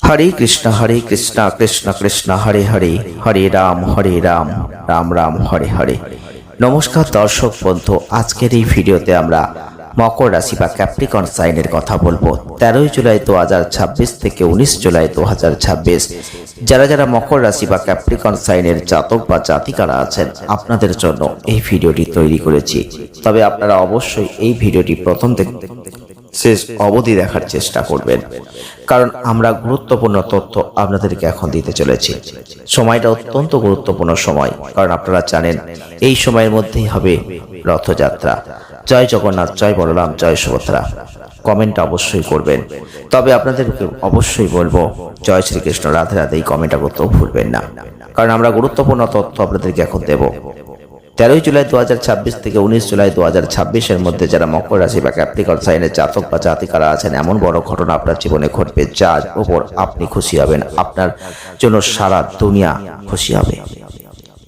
হরে কৃষ্ণ কৃষ্ণ কৃষ্ণ হরে হরে, হরে রাম রাম রাম হরে হরে। নমস্কার দর্শক বন্ধু, আজকের এই ভিডিওতে আমরা মকর রাশি বা ক্যাপ্রিকন সাইনের কথা বলবো। 13 জুলাই 2026 থেকে 19 জুলাই 2026 যারা যারা মকর রাশি বা ক্যাপ্রিকন সাইনের জাতক বা জাতিকারা আছেন, আপনাদের জন্য এই ভিডিওটি তৈরি করেছি। তবে আপনারা অবশ্যই এই ভিডিওটি প্রথম থেকে শেষ অবধি দেখার চেষ্টা করবেন, কারণ আমরা গুরুত্বপূর্ণ তথ্য আপনাদেরকে এখন দিতে চলেছি। সময়টা অত্যন্ত গুরুত্বপূর্ণ সময়, কারণ আপনারা জানেন এই সময়ের মধ্যেই হবে রথযাত্রা। জয় জগন্নাথ, জয় বলরাম, জয় সুভদ্রা। কমেন্ট অবশ্যই করবেন। তবে আপনাদেরকে অবশ্যই বলবো জয় শ্রীকৃষ্ণ, রাধে রাধে এই কমেন্টটা করতেও ভুলবেন না, কারণ আমরা গুরুত্বপূর্ণ তথ্য আপনাদেরকে এখন দেব। 13 জুলাই 2026 থেকে 19 জুলাই 2026 এর মধ্যে যারা মকর রাশি বা ক্যাপ্রিকন সাইনের জাতক বা জাতিকারা আছেন, এমন বড় ঘটনা আপনার জীবনে ঘটবে যার উপর আপনি খুশি হবেন, আপনার জন্য সারা দুনিয়া খুশি হবে।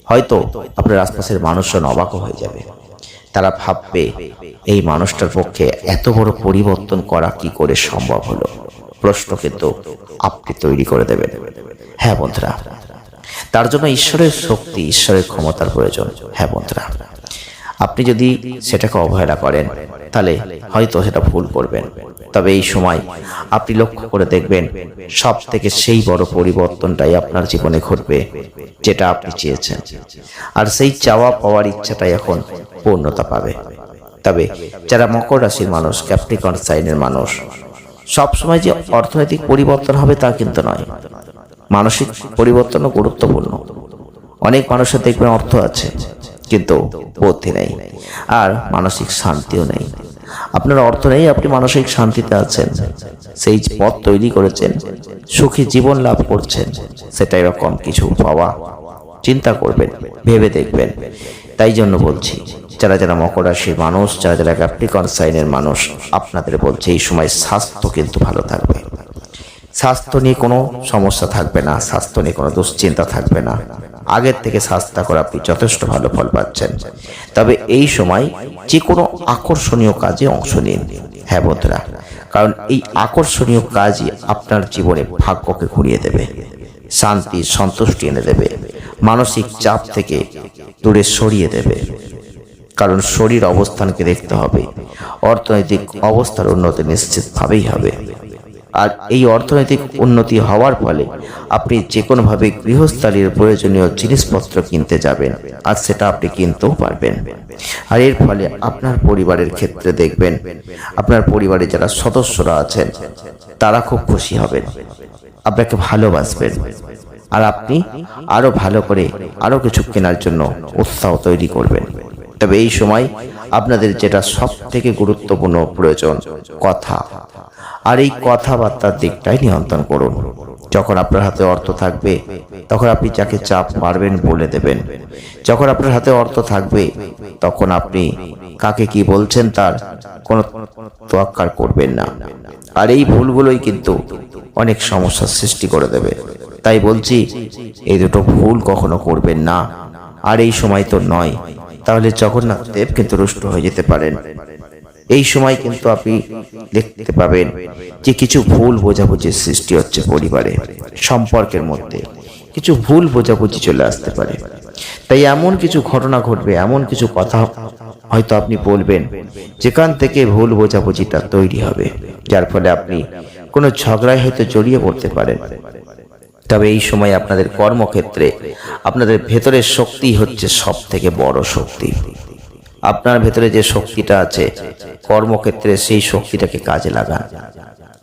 হয়তো আপনার আশপাশের মানুষজন অবাক হয়ে যাবে, তারা ভাববে এই মানুষটার পক্ষে এত বড় পরিবর্তন করা কি করে সম্ভব হলো। প্রশ্ন কিন্তু আপনি তৈরি করে দেবেন। হ্যাঁ বন্ধুরা, তার জন্য ঈশ্বরের শক্তি, ঈশ্বরের ক্ষমতার প্রয়োজন। হ্যাঁ বন্ধুরা, আপনি যদি সেটাকে অবহেলা করেন তাহলে হয়তো সেটা ভুল করবেন। তবে এই সময় আপনি লক্ষ্য করে দেখবেন সব থেকে সেই বড় পরিবর্তনটাই আপনার জীবনে ঘটবে যেটা আপনি চেয়েছেন, আর সেই চাওয়া পাওয়ার ইচ্ছাটাই এখন পূর্ণতা পাবে। তবে যারা মকর রাশির মানুষ, ক্যাপ্রিকন সাইনের মানুষ, সবসময় যে অর্থনৈতিক পরিবর্তন হবে তা কিন্তু নয়, মানসিক পরিবর্তনও গুরুত্বপূর্ণ। অনেক মানুষের দেখবেন অর্থ আছে কিন্তু বুদ্ধি নেই, আর মানসিক শান্তিও নেই। আপনার অর্থ নেই, আপনি মানসিক শান্তিতে আছেন, সেই পথ তৈরি করেছেন, সুখী জীবন লাভ করছেন, সেটা এরকম কিছু পাওয়া চিন্তা করবেন, ভেবে দেখবেন। তাই জন্য বলছি, যারা যারা মকর রাশির মানুষ, যারা যারা ক্যাপ্রিকন সাইনের মানুষ, আপনাদের বলছি এই সময় স্বাস্থ্য কিন্তু ভালো থাকবে। স্বাস্থ্য নিয়ে কোনো সমস্যা থাকবে না, স্বাস্থ্য নিয়ে কোনো দুশ্চিন্তা থাকবে না। আগের থেকে স্বাস্থ্য করে আপনি যথেষ্ট ভালো ফল পাচ্ছেন। তবে এই সময় যে কোনো আকর্ষণীয় কাজে অংশ নিন। হ্যাঁ বন্ধুরা, কারণ এই আকর্ষণীয় কাজই আপনার জীবনে ভাগ্যকে ঘুরিয়ে দেবে, শান্তি সন্তুষ্টি এনে দেবে, মানসিক চাপ থেকে দূরে সরিয়ে দেবে। কারণ শরীর অবস্থানকে দেখতে হবে, অর্থনৈতিক অবস্থার উন্নতি নিশ্চিতভাবেই হবে। আর এই অর্থনৈতিক উন্নতি হওয়ার ফলে আপনি যে কোনোভাবে গৃহস্থালির প্রয়োজনীয় জিনিসপত্র কিনতে যাবেন, আর সেটা আপনি কিনতেও পারবেন। আর এর ফলে আপনার পরিবারের ক্ষেত্রে দেখবেন আপনার পরিবারে যারা সদস্যরা আছেন তারা খুব খুশি হবেন, আপনাকে ভালোবাসবেন, আর আপনি আরো ভালো করে আরো কিছু কেনার জন্য উৎসাহ তৈরি করবেন। তবে এই সময় আপনাদের যেটা সব থেকে গুরুত্বপূর্ণ প্রয়োজন, কথা। আর এই কথাবার্তার দিকটাই নিয়ন্ত্রণ করুন। যখন আপনার হাতে অর্থ থাকবে তখন আপনি যাকে চাপ পারবেন বলে দেবেন। যখন আপনার হাতে অর্থ থাকবে তখন আপনি কাকে কি বলছেন তার কোনো তোয়াক্কা করবেন না। আর এই ভুলগুলোই কিন্তু অনেক সমস্যার সৃষ্টি করে দেবে। তাই বলছি, এই দুটো ভুল কখনো করবেন না। আর এই সময় তো নয়, তাহলে জগন্নাথ দেব কিন্তু রুষ্ট হয়ে যেতে পারেন। এই সময় কিন্তু আপনি দেখতে পাবেন যে কিছু ভুল বোঝাবুঝির সৃষ্টি হচ্ছে পরিবারে, সম্পর্কের মধ্যে কিছু ভুল বোঝাবুঝি চলে আসতে পারে। তাই এমন কিছু ঘটনা ঘটবে, এমন কিছু কথা হয়তো আপনি বলবেন যেখান থেকে ভুল বোঝাবুঝিটা তৈরি হবে, যার ফলে আপনি কোনো ঝগড়ায় হয়তো জড়িয়ে পড়তে পারেন। তবে এই সময় আপনাদের কর্মক্ষেত্রে আপনাদের ভেতরের শক্তি হচ্ছে সব থেকে বড় শক্তি। আপনার ভেতরে যে শক্তিটা আছে কর্মক্ষেত্রে, সেই শক্তিটাকে কাজে লাগান।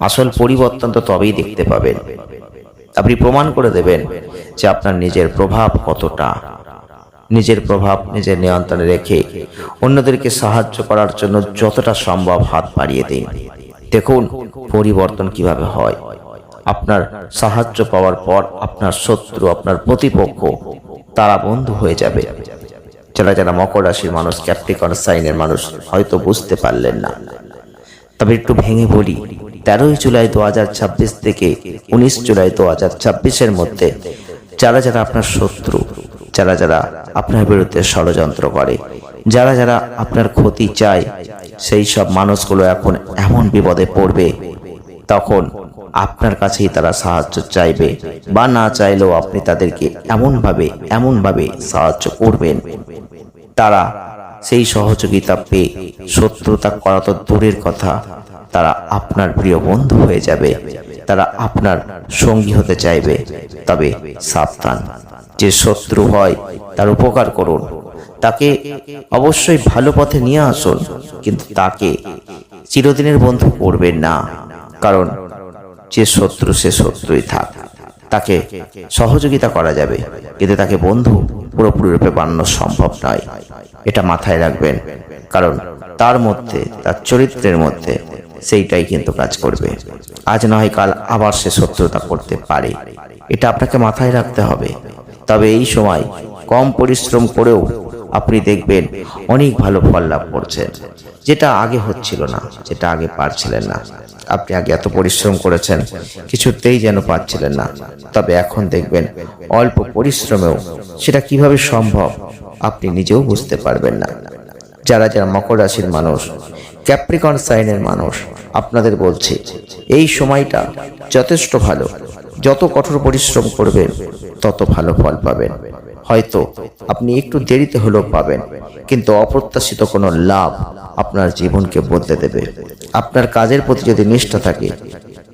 আসল পরিবর্তন তো তবেই দেখতে পাবেন। আপনি প্রমাণ করে দেবেন যে আপনার নিজের প্রভাব কতটা। নিজের প্রভাব নিজের নিয়ন্ত্রণে রেখে অন্যদেরকে সাহায্য করার জন্য যতটা সম্ভব হাত বাড়িয়ে দিন। দেখুন পরিবর্তন কিভাবে হয়। আপনার সাহায্য পাওয়ার পর আপনার শত্রু, আপনার প্রতিপক্ষ, তারা বন্ধু হয়ে যাবে। যারা যারা মকর রাশির মানুষ, ক্যাপ্রিকন সাইনের মানুষ হয়তো বুঝতে পারলেন না, তবে একটু ভেঙে বলি। 13 জুলাই 2026 থেকে 19 জুলাই 2026 এর মধ্যে যারা যারা আপনার শত্রু, যারা যারা আপনার বিরুদ্ধে ষড়যন্ত্র করে, যারা যারা আপনার ক্ষতি চায়, সেই সব মানুষগুলো এখন এমন বিপদে পড়বে তখন আপনার কাছেই তারা সাহায্য চাইবে, বা না চাইলেও আপনি তাদেরকে এমনভাবে সাহায্য করবেন, তারা সেই সহযোগিতা পেয়ে শত্রুতা করা তো দূরের কথা, তারা আপনার প্রিয় বন্ধু হয়ে যাবে, তারা আপনার সঙ্গী হতে চাইবে। তবে সাবধান, যে শত্রু হয় তার উপকার করুন, তাকে অবশ্যই ভালো পথে নিয়ে আসুন, কিন্তু তাকে চিরদিনের বন্ধু করবেন না। কারণ যে শত্রু সে শত্রুই থাক, তাকে সহযোগিতা করা যাবে, কিন্তু তাকে বন্ধু পুরোপুরি রূপে বানানো সম্ভব নয়। এটা মাথায় রাখবেন, কারণ তার মধ্যে, তার চরিত্রের মধ্যে সেইটাই কিন্তু কাজ করবে। আজ নয় কাল আবার সে শত্রুতা করতে পারে, এটা আপনাকে মাথায় রাখতে হবে। তবে এই সময় কম পরিশ্রম করেও আপনি দেখবেন অনেক ভালো ফল লাভ করছেন, যেটা আগে হচ্ছিল না, যেটা আগে পারছিলেন না। আপনি আগে এত পরিশ্রম করেছেন, কিছুতেই যেন পারছিলেন না, তবে এখন দেখবেন অল্প পরিশ্রমেও সেটা কিভাবে সম্ভব আপনি নিজেও বুঝতে পারবেন না। যারা মকর রাশির মানুষ, ক্যাপ্রিকন সাইনের মানুষ, আপনাদের বলছি এই সময়টা যথেষ্ট ভালো। যত কঠোর পরিশ্রম করবেন তত ভালো ফল পাবেন। হয়তো আপনি একটু দেরিতে হলেও পাবেন, কিন্তু অপ্রত্যাশিত কোনো লাভ আপনার জীবনকে বদলে দেবে। আপনার কাজের প্রতি যদি নিষ্ঠা থাকে,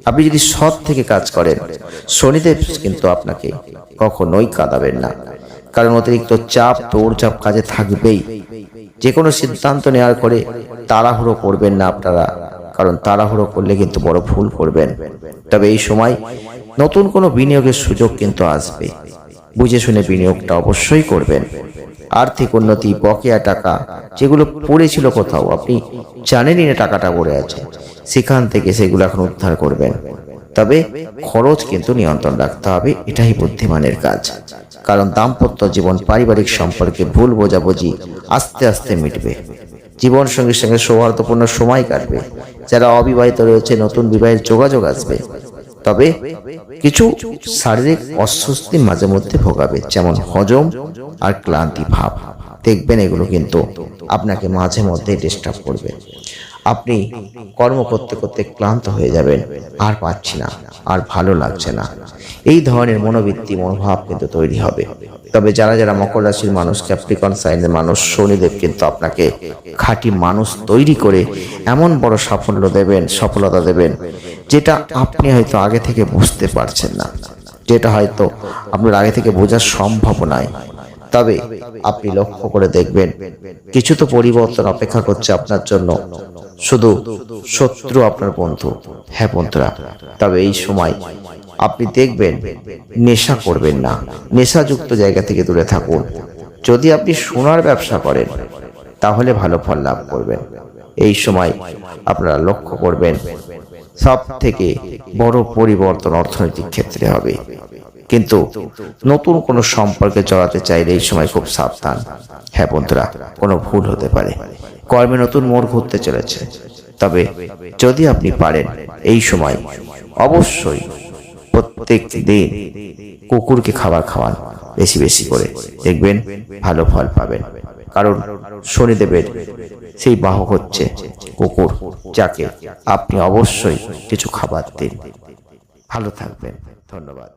আপনি যদি সৎ থেকে কাজ করেন, শনিদেব কিন্তু আপনাকে কখনোই কাঁদাবেন না। কারণ অতিরিক্ত চাপ, দৌড়ঝাঁপ কাজে থাকবেই। যে কোনো সিদ্ধান্ত নেওয়ার করে তাড়াহুড়ো করবেন না আপনারা, কারণ তাড়াহুড়ো করলে কিন্তু বড় ভুল করবেন। তবে এই সময় নতুন কোনো বিনিয়োগের সুযোগ কিন্তু আসবে, বুঝে শুনে বিনিয়োগটা অবশ্যই করবেন। আর্থিক উন্নতি, বকেয়া টাকা যেগুলো পড়েছিল কোথাও, আপনি জানেনই না টাকাটা পড়ে আছে, সেখান থেকে সেগুলো এখন উদ্ধার করবেন। তবে খরচ কিন্তু নিয়ন্ত্রণ রাখতে হবে, এটাই বুদ্ধিমানের কাজ। কারণ দাম্পত্য জীবন, পারিবারিক সম্পর্কে ভুল বোঝাবুঝি আস্তে আস্তে মিটবে। জীবন সঙ্গীর সঙ্গে সৌহার্দ্যপূর্ণ সময় কাটবে। যারা অবিবাহিত রয়েছে, নতুন বিবাহের যোগাযোগ আসবে। তবে কিছু শারীরিক অস্বস্তি মাঝে মধ্যে ভোগাবে, যেমন হজম আর ক্লান্তি ভাব। দেখবেন এগুলো কিন্তু আপনাকে মাঝে মধ্যে ডিস্টার্ব করবে। আপনি কর্ম করতে করতে ক্লান্ত হয়ে যাবেন, আর পাচ্ছি না, আর ভালো লাগছে না, এই ধরনের মনোবৃত্তি, মনোভাব কিন্তু তৈরি হবে। তবে যারা মকর রাশির মানুষ, ক্যাপ্রিকন সাইনের মানুষ, শনিদেব কিন্তু আপনাকে খাঁটি মানুষ তৈরি করে এমন বড় সাফল্য দেবেন, সফলতা দেবেন, যেটা আপনি হয়তো আগে থেকে বুঝতে পারছেন না, যেটা হয়তো আপনার আগে থেকে বোঝা সম্ভব নয়। তবে আপনি লক্ষ্য করে দেখবেন কিছু তো পরিবর্তন অপেক্ষা করছে আপনার জন্য। শুধু শত্রু আপনার বন্ধু। হ্যাঁ বন্ধুরা, তবে এই সময় আপনি দেখবেন নেশা করবেন না, নেশাযুক্ত জায়গা থেকে দূরে থাকুন। যদি আপনি সোনার ব্যবসা করেন তাহলে ভালো ফল লাভ করবেন। এই সময় আপনারা লক্ষ্য করবেন সব থেকে বড় পরিবর্তন অর্থনৈতিক ক্ষেত্রে হবে। কিন্তু নতুন কোনো সম্পর্কে জড়াতে চাইলে এই সময় খুব সাবধান। হ্যাঁ বন্ধুরা, কোনো ভুল হতে পারে, কর্মে নতুন মোড় ঘুরতে চলেছে। তবে যদি আপনি পারেন এই সময় অবশ্যই প্রত্যেক দিন কুকুরকে খাবার খাওয়ান, বেশি বেশি করে, দেখবেন ভালো ফল পাবেন। কারণ শনিদেবের সেই বাহক হচ্ছে কুকুর, যাকে আপনি অবশ্যই কিছু খাবার দিন। ভালো থাকবেন, ধন্যবাদ।